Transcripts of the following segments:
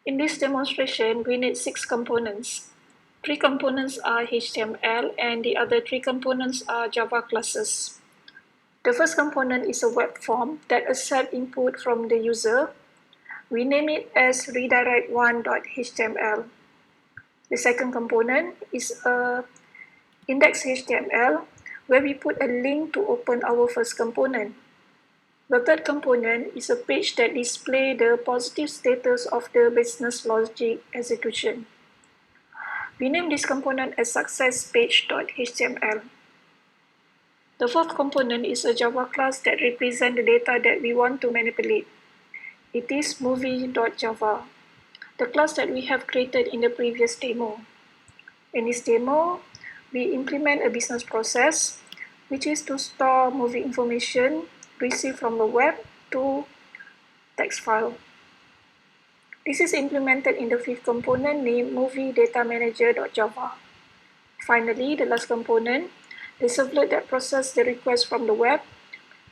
In this demonstration, we need 6 components. 3 components are HTML and the other 3 components are Java classes. The first component is a web form that accepts input from the user. We name it as redirect1.html. The second component is a index.html where we put a link to open our first component. The third component is a page that displays the positive status of the business logic execution. We name this component as successpage.html. The fourth component is a Java class that represents the data that we want to manipulate. It is movie.java, the class that we have created in the previous demo. In this demo, we implement a business process, which is to store movie information received from the web to text file. This is implemented in the fifth component named movie-data-manager.java. Finally, the last component, the servlet that processes the request from the web,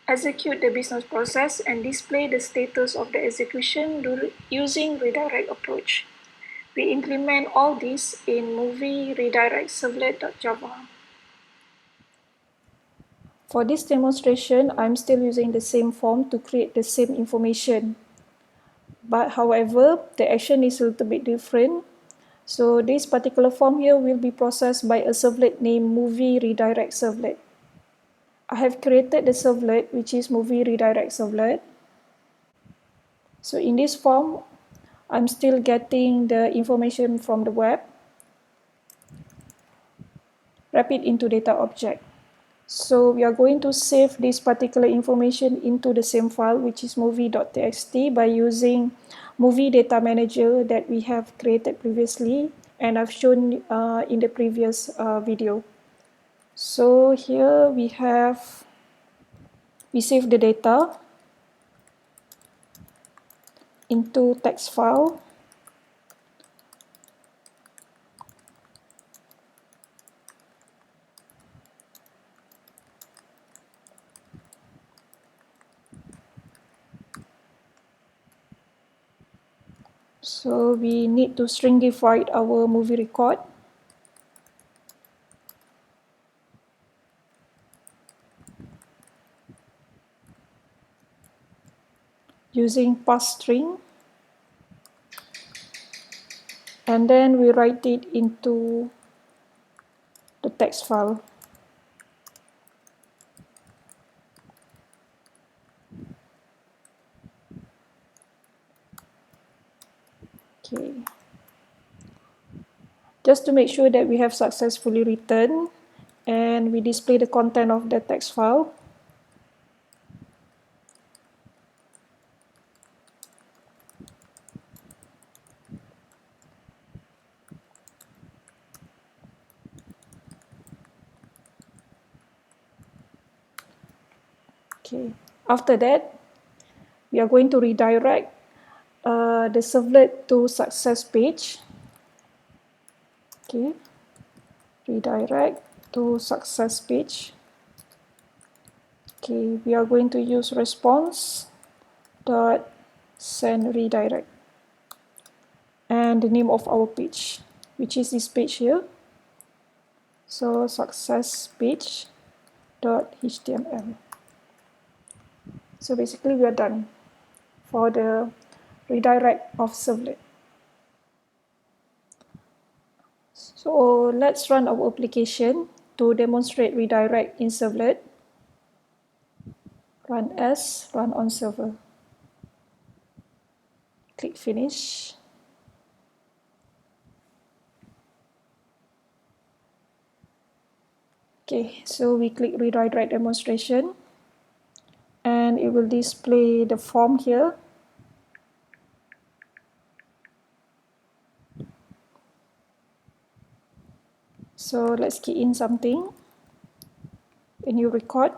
execute the business process, and display the status of the execution using redirect approach. We implement all this in movie redirect servlet.java. For this demonstration, I'm still using the same form to create the same information. But however, the action is a little bit different. So this particular form here will be processed by a servlet named movie redirect servlet. I have created the servlet, which is movie redirect servlet. So in this form, I'm still getting the information from the web, wrap it into data object. So we are going to save this particular information into the same file, which is movie.txt, by using movie data manager that we have created previously and I've shown in the previous video. So here we save the data into text file. So we need to stringify our movie record. Using parseString. And then we write it into the text file. Okay. Just to make sure that we have successfully written, and we display the content of the text file. Okay. After that, we are going to redirect the servlet to success page. Okay. Redirect to success page. Okay, we are going to use response dot send redirect and the name of our page, which is this page here. So success page dot html. So basically we are done for the redirect of servlet. So let's run our application to demonstrate redirect in servlet. Run as, run on server. Click finish. Okay, so we click redirect demonstration and it will display the form here. So let's key in something. A new record.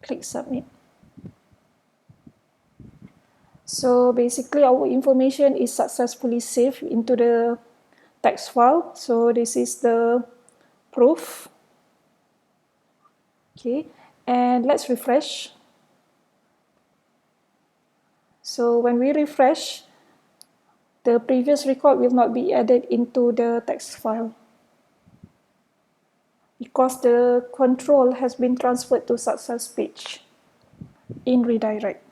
Click submit. So basically our information is successfully saved into the text file. So this is the proof. Okay, and let's refresh. So when we refresh, the previous record will not be added into the text file because the control has been transferred to success page in redirect.